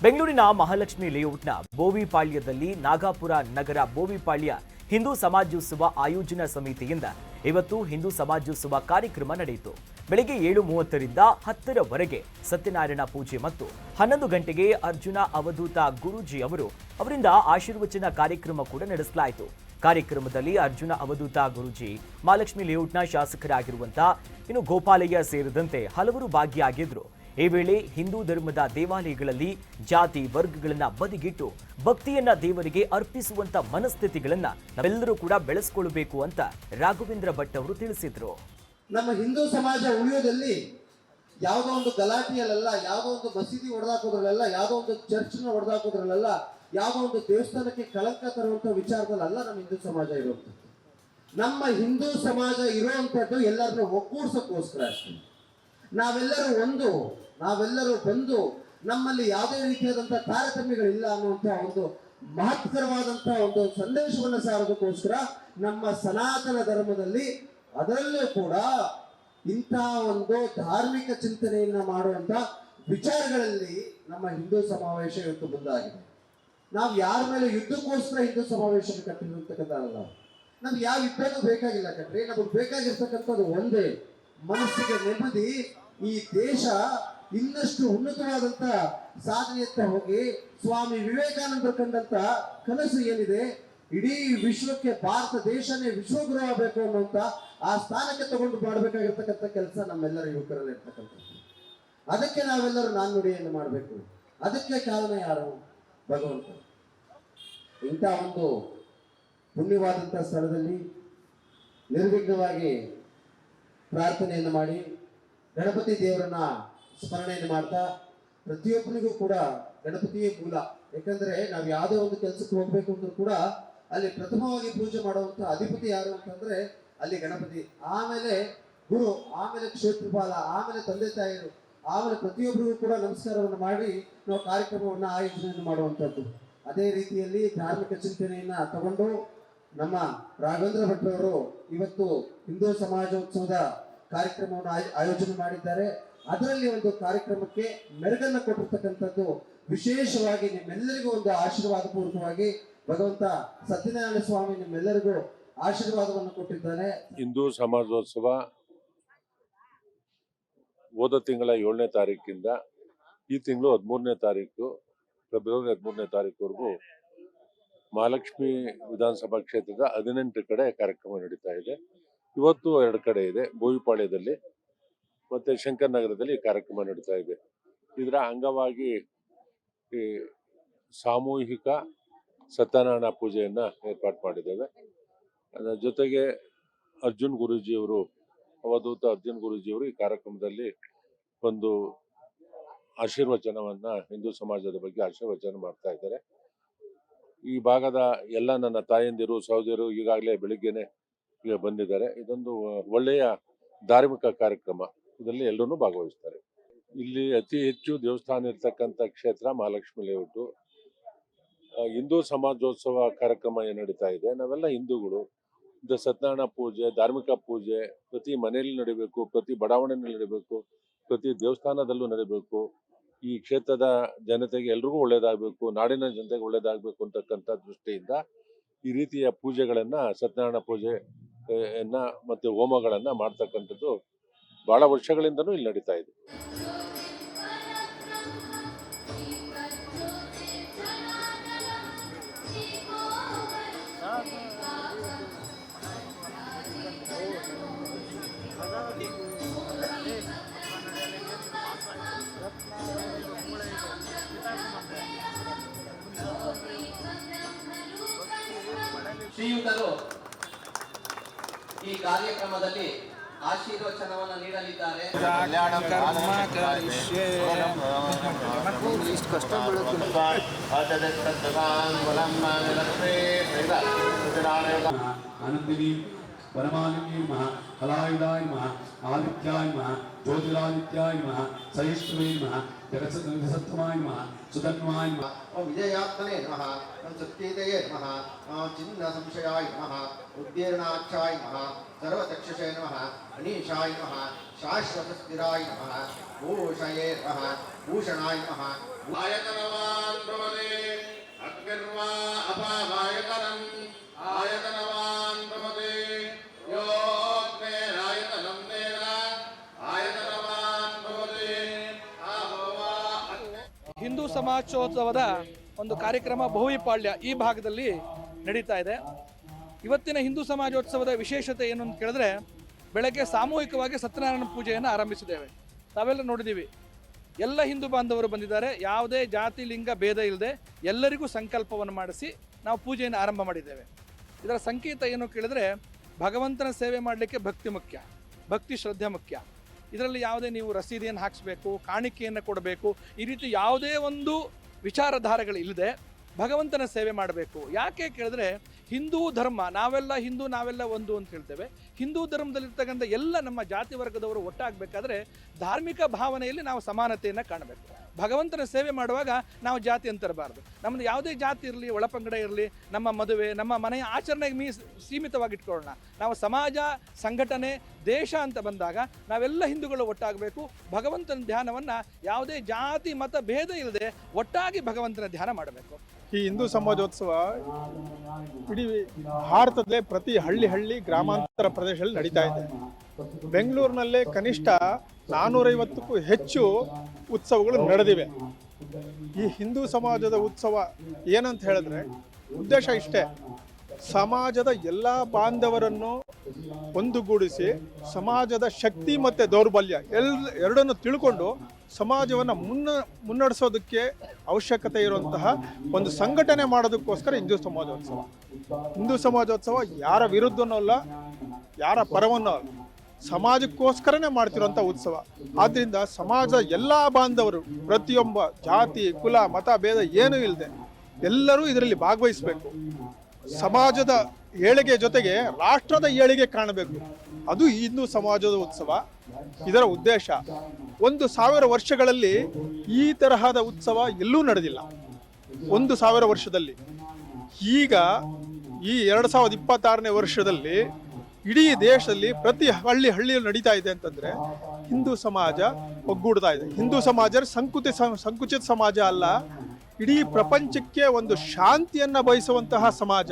ಬೆಂಗಳೂರಿನ ಮಹಾಲಕ್ಷ್ಮಿ ಲೇಔಟ್ನ ಬೋವಿಪಾಳ್ಯದಲ್ಲಿ ನಾಗಪುರ ನಗರ ಬೋವಿಪಾಳ್ಯ ಹಿಂದೂ ಸಮಾಜೋತ್ಸವ ಆಯೋಜನಾ ಸಮಿತಿಯಿಂದ ಇವತ್ತು ಹಿಂದೂ ಸಮಾಜೋತ್ಸವ ಕಾರ್ಯಕ್ರಮ ನಡೆಯಿತು. ಬೆಳಗ್ಗೆ 7:30ರಿಂದ 10ರವರೆಗೆ ಸತ್ಯನಾರಾಯಣ ಪೂಜೆ ಮತ್ತು 11 ಗಂಟೆಗೆ ಅರ್ಜುನ ಅವಧೂತ ಗುರೂಜಿ ಅವರಿಂದ ಆಶೀರ್ವಚನ ಕಾರ್ಯಕ್ರಮ ಕೂಡ ನಡೆಸಲಾಯಿತು. ಕಾರ್ಯಕ್ರಮದಲ್ಲಿ ಅರ್ಜುನ ಅವಧೂತ ಗುರೂಜಿ, ಮಹಾಲಕ್ಷ್ಮಿ ಲೇಔಟ್ನ ಶಾಸಕರಾಗಿರುವಂತಹ ಗೋಪಾಲಯ್ಯ ಸೇರಿದಂತೆ ಹಲವರು ಭಾಗಿಯಾಗಿದ್ರು. ಈ ವೇಳೆ ಹಿಂದೂ ಧರ್ಮದ ದೇವಾಲಯಗಳಲ್ಲಿ ಜಾತಿ ವರ್ಗಗಳನ್ನ ಬದಿಗಿಟ್ಟು ಭಕ್ತಿಯನ್ನ ದೇವರಿಗೆ ಅರ್ಪಿಸುವಂತ ಮನಸ್ಥಿತಿಗಳನ್ನ ನಾವೆಲ್ಲರೂ ಕೂಡ ಬೆಳೆಸಿಕೊಳ್ಳಬೇಕು ಅಂತ ರಾಘವೇಂದ್ರ ಭಟ್ ಅವರು ತಿಳಿಸಿದ್ರು. ನಮ್ಮ ಹಿಂದೂ ಸಮಾಜ ಉಳಿಯೋದಲ್ಲಿ ಯಾವುದೋ ಒಂದು ಗಲಾಟೆಯಲ್ಲ, ಯಾವುದೋ ಒಂದು ಮಸೀದಿ ಹೊಡೆದಾಕೋದ್ರಲ್ಲ, ಯಾವುದೋ ಒಂದು ಚರ್ಚ್ನ ಹೊಡೆದಾಕೋದ್ರಲ್ಲ, ಯಾವುದೋ ಒಂದು ದೇವಸ್ಥಾನಕ್ಕೆ ಕಳಂಕ ತರುವಂತ ವಿಚಾರದಲ್ಲ ನಮ್ಮ ಹಿಂದೂ ಸಮಾಜ ಇರುವಂಥದ್ದು. ನಮ್ಮ ಹಿಂದೂ ಸಮಾಜ ಇರುವಂತದ್ದು ಎಲ್ಲರನ್ನೂ ಒಗ್ಗೂಡಿಸೋಕ್ಕೋಸ್ಕರ ಅಷ್ಟೇ. ನಾವೆಲ್ಲರೂ ಬಂದು ನಮ್ಮಲ್ಲಿ ಯಾವುದೇ ರೀತಿಯಾದಂತಹ ತಾರತಮ್ಯಗಳಿಲ್ಲ ಅನ್ನುವಂಥ ಒಂದು ಮಹತ್ಕರವಾದಂತಹ ಒಂದು ಸಂದೇಶವನ್ನು ಸಾರೋದಕ್ಕೋಸ್ಕರ ನಮ್ಮ ಸನಾತನ ಧರ್ಮದಲ್ಲಿ ಅದರಲ್ಲೂ ಕೂಡ ಇಂತಹ ಒಂದು ಧಾರ್ಮಿಕ ಚಿಂತನೆಯನ್ನ ಮಾಡುವಂತ ವಿಚಾರಗಳಲ್ಲಿ ನಮ್ಮ ಹಿಂದೂ ಸಮಾವೇಶ ಇವತ್ತು ಮುಂದಾಗಿದೆ. ನಾವು ಯಾರ ಮೇಲೆ ಯುದ್ಧಕ್ಕೋಸ್ಕರ ಹಿಂದೂ ಸಮಾವೇಶ ಕಟ್ಟಿರ್ತಕ್ಕಂಥಲ್ಲ. ನಮ್ಗೆ ಯಾವ ಯುದ್ಧನೂ ಬೇಕಾಗಿಲ್ಲ ಕಟ್ರಿ. ನಮಗೆ ಬೇಕಾಗಿರ್ತಕ್ಕಂಥದ್ದು ಒಂದೇ, ಮನಸ್ಸಿಗೆ ನೆಮ್ಮದಿ. ಈ ದೇಶ ಇನ್ನಷ್ಟು ಉನ್ನತವಾದಂತ ಸಾಧನೆಯತ್ತ ಹೋಗಿ ಸ್ವಾಮಿ ವಿವೇಕಾನಂದರು ಕಂಡಂತ ಕನಸು ಏನಿದೆ, ಇಡೀ ವಿಶ್ವಕ್ಕೆ ಭಾರತ ದೇಶನೇ ವಿಶ್ವಗುರು ಆಗಬೇಕು ಅನ್ನುವಂತ ಆ ಸ್ಥಾನಕ್ಕೆ ತಗೊಂಡು ಮಾಡಬೇಕಾಗಿರ್ತಕ್ಕಂಥ ಕೆಲಸ ನಮ್ಮೆಲ್ಲರ ಯುವಕರಲ್ಲಿ ಇರ್ತಕ್ಕಂಥದ್ದು. ಅದಕ್ಕೆ ನಾವೆಲ್ಲರೂ ನಾಣ್ಣುಡಿಯನ್ನು ಮಾಡಬೇಕು. ಅದಕ್ಕೆ ಕಾರಣ ಯಾರು? ಭಗವಂತ. ಇಂಥ ಒಂದು ಪುಣ್ಯವಾದಂಥ ಸ್ಥಳದಲ್ಲಿ ನಿರ್ವಿಘ್ನವಾಗಿ ಪ್ರಾರ್ಥನೆಯನ್ನು ಮಾಡಿ ಗಣಪತಿ ದೇವರನ್ನ ಸ್ಮರಣೆಯನ್ನು ಮಾಡ್ತಾ, ಪ್ರತಿಯೊಬ್ಬರಿಗೂ ಕೂಡ ಗಣಪತಿಯೇ ಮೂಲ. ಯಾಕಂದ್ರೆ ನಾವು ಯಾವುದೇ ಒಂದು ಕೆಲಸಕ್ಕೆ ಹೋಗ್ಬೇಕು ಅಂದ್ರೂ ಕೂಡ ಅಲ್ಲಿ ಪ್ರಥಮವಾಗಿ ಪೂಜೆ ಮಾಡುವಂತ ಅಧಿಪತಿ ಯಾರು ಅಂತಂದ್ರೆ ಅಲ್ಲಿ ಗಣಪತಿ, ಆಮೇಲೆ ಗುರು, ಆಮೇಲೆ ಕ್ಷೇತ್ರಪಾಲ, ಆಮೇಲೆ ತಂದೆ ತಾಯಿರು, ಆಮೇಲೆ ಪ್ರತಿಯೊಬ್ಬರಿಗೂ ಕೂಡ ನಮಸ್ಕಾರವನ್ನು ಮಾಡಿ ನಾವು ಕಾರ್ಯಕ್ರಮವನ್ನು ಆಯೋಜನೆಯನ್ನು ಮಾಡುವಂಥದ್ದು. ಅದೇ ರೀತಿಯಲ್ಲಿ ಧಾರ್ಮಿಕ ಚಿಂತನೆಯನ್ನ ತಗೊಂಡು ನಮ್ಮ ರಾಘವೇಂದ್ರ ಭಟ್ರವರು ಇವತ್ತು ಹಿಂದೂ ಸಮಾಜೋತ್ಸವದ ಕಾರ್ಯಕ್ರಮವನ್ನು ಆಯೋಜನೆ ಮಾಡಿದ್ದಾರೆ. ಅದರಲ್ಲಿ ಒಂದು ಕಾರ್ಯಕ್ರಮಕ್ಕೆ ಮೆರುಗನ್ನು ಕೊಟ್ಟಿರ್ತಕ್ಕಂಥದ್ದು ವಿಶೇಷವಾಗಿ ನಿಮ್ಮೆಲ್ಲರಿಗೂ ಒಂದು ಆಶೀರ್ವಾದ ಪೂರ್ವಕವಾಗಿ ಭಗವಂತ ಸತ್ಯನಾರಾಯಣ ಸ್ವಾಮಿ ನಿಮ್ಮೆಲ್ಲರಿಗೂ ಆಶೀರ್ವಾದವನ್ನು ಕೊಟ್ಟಿದ್ದಾರೆ. ಹಿಂದೂ ಸಮಾಜೋತ್ಸವ ಹೋದ ತಿಂಗಳ 7ನೇ ತಾರೀಕಿಂದ ಈ ತಿಂಗಳು 13ನೇ ತಾರೀಕು, ಫೆಬ್ರವರಿ 13ನೇ ತಾರೀಕುವರೆಗೂ ಮಹಾಲಕ್ಷ್ಮಿ ವಿಧಾನಸಭಾ ಕ್ಷೇತ್ರದ 18 ಕಡೆ ಕಾರ್ಯಕ್ರಮ ನಡೀತಾ ಇದೆ. ಇವತ್ತು 2 ಕಡೆ ಇದೆ, ಬೋವಿಪಾಳ್ಯದಲ್ಲಿ ಮತ್ತೆ ಶಂಕರ್ ನಗರದಲ್ಲಿ ಕಾರ್ಯಕ್ರಮ ನಡೀತಾ ಇದೆ. ಇದರ ಅಂಗವಾಗಿ ಈ ಸಾಮೂಹಿಕ ಸತ್ಯನಾರಾಯಣ ಪೂಜೆಯನ್ನ ಏರ್ಪಾಡು ಮಾಡಿದ್ದೇವೆ. ಅದರ ಜೊತೆಗೆ ಅರ್ಜುನ್ ಗುರೂಜಿಯವರು, ಅವಧೂತ ಅರ್ಜುನ್ ಗುರೂಜಿಯವರು ಈ ಕಾರ್ಯಕ್ರಮದಲ್ಲಿ ಒಂದು ಆಶೀರ್ವಚನವನ್ನ ಹಿಂದೂ ಸಮಾಜದ ಬಗ್ಗೆ ಆಶೀರ್ವಚನ ಮಾಡ್ತಾ ಇದ್ದಾರೆ. ಈ ಭಾಗದ ಎಲ್ಲ ನನ್ನ ತಾಯಂದಿರು ಸಹೋದರರು ಈಗಾಗಲೇ ಬೆಳಿಗ್ಗೆನೆ ಈಗ ಬಂದಿದ್ದಾರೆ. ಇದೊಂದು ಒಳ್ಳೆಯ ಧಾರ್ಮಿಕ ಕಾರ್ಯಕ್ರಮ, ಇದರಲ್ಲಿ ಎಲ್ಲರೂ ಭಾಗವಹಿಸ್ತಾರೆ. ಇಲ್ಲಿ ಅತಿ ಹೆಚ್ಚು ದೇವಸ್ಥಾನ ಇರ್ತಕ್ಕಂಥ ಕ್ಷೇತ್ರ ಮಹಾಲಕ್ಷ್ಮಿ ಲೇಔಟು. ಹಿಂದೂ ಸಮಾಜೋತ್ಸವ ಕಾರ್ಯಕ್ರಮ ಏನು ನಡೀತಾ ಇದೆ, ನಾವೆಲ್ಲ ಹಿಂದೂಗಳು. ಇದು ಸತ್ಯನಾರಾಯಣ ಪೂಜೆ, ಧಾರ್ಮಿಕ ಪೂಜೆ ಪ್ರತಿ ಮನೆಯಲ್ಲಿ ನಡಿಬೇಕು, ಪ್ರತಿ ಬಡಾವಣೆಯಲ್ಲಿ ನಡಿಬೇಕು, ಪ್ರತಿ ದೇವಸ್ಥಾನದಲ್ಲೂ ನಡಿಬೇಕು. ಈ ಕ್ಷೇತ್ರದ ಜನತೆಗೆ ಎಲ್ರಿಗೂ ಒಳ್ಳೇದಾಗಬೇಕು, ನಾಡಿನ ಜನತೆಗೆ ಒಳ್ಳೇದಾಗಬೇಕು ಅಂತಕ್ಕಂಥ ದೃಷ್ಟಿಯಿಂದ ಈ ರೀತಿಯ ಪೂಜೆಗಳನ್ನ, ಸತ್ಯನಾರಾಯಣ ಪೂಜೆಯನ್ನ ಮತ್ತೆ ಹೋಮಗಳನ್ನ ಮಾಡ್ತಕ್ಕಂಥದ್ದು ಬಹಳ ವರ್ಷಗಳಿಂದನೂ ಇಲ್ಲಿ ನಡೀತಾ ಇದೆ. ಶ್ರೀಯುತರು ಈ ಕಾರ್ಯಕ್ರಮದಲ್ಲಿ ಆಶೀರ್ವಚನವನ್ನು ನೀಡಲಿದ್ದಾರೆ. वनमालिन्ये नमः, कलायुधाय नमः, आदित्याय नमः, ज्योतिरादित्याय नमः, सहिष्णुवे नमः, जगत्सत्तमाय नमः, सुधन्वाय नमः, विजयात्मने नमः, सत्येतये नमः, चिन्ह संशयाय नमः, उद्गीर्णाक्षाय नमः, सर्वचक्षुषे नमः, अनीशाय नमः, शाश्वतस्थिराय नमः, भूषये नमः, भूषणाय नमः, ಹಿಂದೂ ಸಮಾಜೋತ್ಸವದ ಒಂದು ಕಾರ್ಯಕ್ರಮ ಬಹುವಿಪಾಳ್ಯ ಈ ಭಾಗದಲ್ಲಿ ನಡೀತಾ ಇದೆ. ಇವತ್ತಿನ ಹಿಂದೂ ಸಮಾಜೋತ್ಸವದ ವಿಶೇಷತೆ ಏನು ಅಂತ ಕೇಳಿದ್ರೆ, ಬೆಳಗ್ಗೆ ಸಾಮೂಹಿಕವಾಗಿ ಸತ್ಯನಾರಾಯಣ ಪೂಜೆಯನ್ನು ಆರಂಭಿಸಿದ್ದೇವೆ. ತಾವೆಲ್ಲ ನೋಡಿದ್ದೀವಿ, ಎಲ್ಲ ಹಿಂದೂ ಬಾಂಧವರು ಬಂದಿದ್ದಾರೆ. ಯಾವುದೇ ಜಾತಿ ಲಿಂಗ ಭೇದ ಇಲ್ಲದೆ ಎಲ್ಲರಿಗೂ ಸಂಕಲ್ಪವನ್ನು ಮಾಡಿಸಿ ನಾವು ಪೂಜೆಯನ್ನು ಆರಂಭ ಮಾಡಿದ್ದೇವೆ. ಇದರ ಸಂಕೇತ ಏನು ಕೇಳಿದ್ರೆ, ಭಗವಂತನ ಸೇವೆ ಮಾಡಲಿಕ್ಕೆ ಭಕ್ತಿ ಮುಖ್ಯ, ಭಕ್ತಿ ಶ್ರದ್ಧೆ ಮುಖ್ಯ. ಇದರಲ್ಲಿ ಯಾವುದೇ ನೀವು ರಸೀದಿಯನ್ನು ಹಾಕಿಸ್ಬೇಕು, ಕಾಣಿಕೆಯನ್ನು ಕೊಡಬೇಕು, ಈ ರೀತಿ ಯಾವುದೇ ಒಂದು ವಿಚಾರಧಾರೆಗಳಿಲ್ಲದೆ ಭಗವಂತನ ಸೇವೆ ಮಾಡಬೇಕು. ಯಾಕೆ ಕೇಳಿದ್ರೆ, ಹಿಂದೂ ಧರ್ಮ, ನಾವೆಲ್ಲ ಹಿಂದೂ, ನಾವೆಲ್ಲ ಒಂದು ಅಂತ ಹೇಳ್ತೇವೆ. ಹಿಂದೂ ಧರ್ಮದಲ್ಲಿರ್ತಕ್ಕಂಥ ಎಲ್ಲ ನಮ್ಮ ಜಾತಿ ವರ್ಗದವರು ಒಟ್ಟಾಗಬೇಕಾದ್ರೆ ಧಾರ್ಮಿಕ ಭಾವನೆಯಲ್ಲಿ ನಾವು ಸಮಾನತೆಯನ್ನು ಕಾಣಬೇಕು. ಭಗವಂತನ ಸೇವೆ ಮಾಡುವಾಗ ನಾವು ಜಾತಿ ಅಂತರಬಾರ್ದು. ನಮ್ಮದು ಯಾವುದೇ ಜಾತಿ ಇರಲಿ, ಒಳಪಂಗಡ ಇರಲಿ, ನಮ್ಮ ಮದುವೆ, ನಮ್ಮ ಮನೆಯ ಆಚರಣೆಗೆ ಸೀಮಿತವಾಗಿಟ್ಕೊಳ್ಳೋಣ. ನಾವು ಸಮಾಜ, ಸಂಘಟನೆ, ದೇಶ ಅಂತ ಬಂದಾಗ ನಾವೆಲ್ಲ ಹಿಂದೂಗಳು ಒಟ್ಟಾಗಬೇಕು. ಭಗವಂತನ ಧ್ಯಾನವನ್ನು ಯಾವುದೇ ಜಾತಿ ಮತ ಭೇದ ಇಲ್ಲದೆ ಒಟ್ಟಾಗಿ ಭಗವಂತನ ಧ್ಯಾನ ಮಾಡಬೇಕು. ಈ ಹಿಂದೂ ಸಮಾಜೋತ್ಸವ ಇಡೀ ಭಾರತದಲ್ಲೇ ಪ್ರತಿ ಹಳ್ಳಿ ಗ್ರಾಮಾಂತರ ಪ್ರದೇಶದಲ್ಲಿ ನಡೀತಾ ಇದೆ. ಬೆಂಗಳೂರಿನಲ್ಲೇ ಕನಿಷ್ಠ 450ಕ್ಕೂ ಹೆಚ್ಚು ಉತ್ಸವಗಳು ನಡೆದಿವೆ. ಈ ಹಿಂದೂ ಸಮಾಜದ ಉತ್ಸವ ಏನಂತ ಹೇಳಿದ್ರೆ ಉದ್ದೇಶ ಇಷ್ಟೇ: ಸಮಾಜದ ಎಲ್ಲ ಬಾಂಧವರನ್ನು ಒಂದುಗೂಡಿಸಿ ಸಮಾಜದ ಶಕ್ತಿ ಮತ್ತು ದೌರ್ಬಲ್ಯ ಎರಡನ್ನು ತಿಳ್ಕೊಂಡು ಸಮಾಜವನ್ನು ಮುನ್ನಡೆಸೋದಕ್ಕೆ ಅವಶ್ಯಕತೆ ಇರುವಂತಹ ಒಂದು ಸಂಘಟನೆ ಮಾಡೋದಕ್ಕೋಸ್ಕರ ಹಿಂದೂ ಸಮಾಜೋತ್ಸವ. ಹಿಂದೂ ಸಮಾಜೋತ್ಸವ ಯಾರ ವಿರುದ್ಧನೂ ಅಲ್ಲ, ಯಾರ ಪರವನ್ನೂ ಅಲ್ಲ, ಸಮಾಜಕ್ಕೋಸ್ಕರನೇ ಮಾಡ್ತಿರೋಂಥ ಉತ್ಸವ. ಆದ್ದರಿಂದ ಸಮಾಜದ ಎಲ್ಲ ಬಾಂಧವರು, ಪ್ರತಿಯೊಬ್ಬ ಜಾತಿ ಕುಲ ಮತ ಭೇದ ಏನೂ ಇಲ್ಲದೆ ಎಲ್ಲರೂ ಇದರಲ್ಲಿ ಭಾಗವಹಿಸಬೇಕು. ಸಮಾಜದ ಏಳಿಗೆ ಜೊತೆಗೆ ರಾಷ್ಟ್ರದ ಏಳಿಗೆ ಕಾಣಬೇಕು. ಅದು ಹಿಂದೂ ಸಮಾಜದ ಉತ್ಸವ. ಇದರ ಉದ್ದೇಶ 1000 ವರ್ಷಗಳಲ್ಲಿ ಈ ತರಹದ ಉತ್ಸವ ಎಲ್ಲೂ ನಡೆದಿಲ್ಲ. 1000 ವರ್ಷದಲ್ಲಿ. ಈಗ ಈ 2026ನೇ ವರ್ಷದಲ್ಲಿ ಇಡೀ ದೇಶದಲ್ಲಿ ಪ್ರತಿ ಹಳ್ಳಿಯಲ್ಲಿ ನಡೀತಾ ಇದೆ ಅಂತಂದ್ರೆ ಹಿಂದೂ ಸಮಾಜ ಒಗ್ಗೂಡ್ತಾ ಇದೆ. ಹಿಂದೂ ಸಮಾಜ ಸಂಕುಚಿತ ಸಮಾಜ ಅಲ್ಲ, ಇಡೀ ಪ್ರಪಂಚಕ್ಕೆ ಒಂದು ಶಾಂತಿಯನ್ನ ಬಯಸುವಂತಹ ಸಮಾಜ.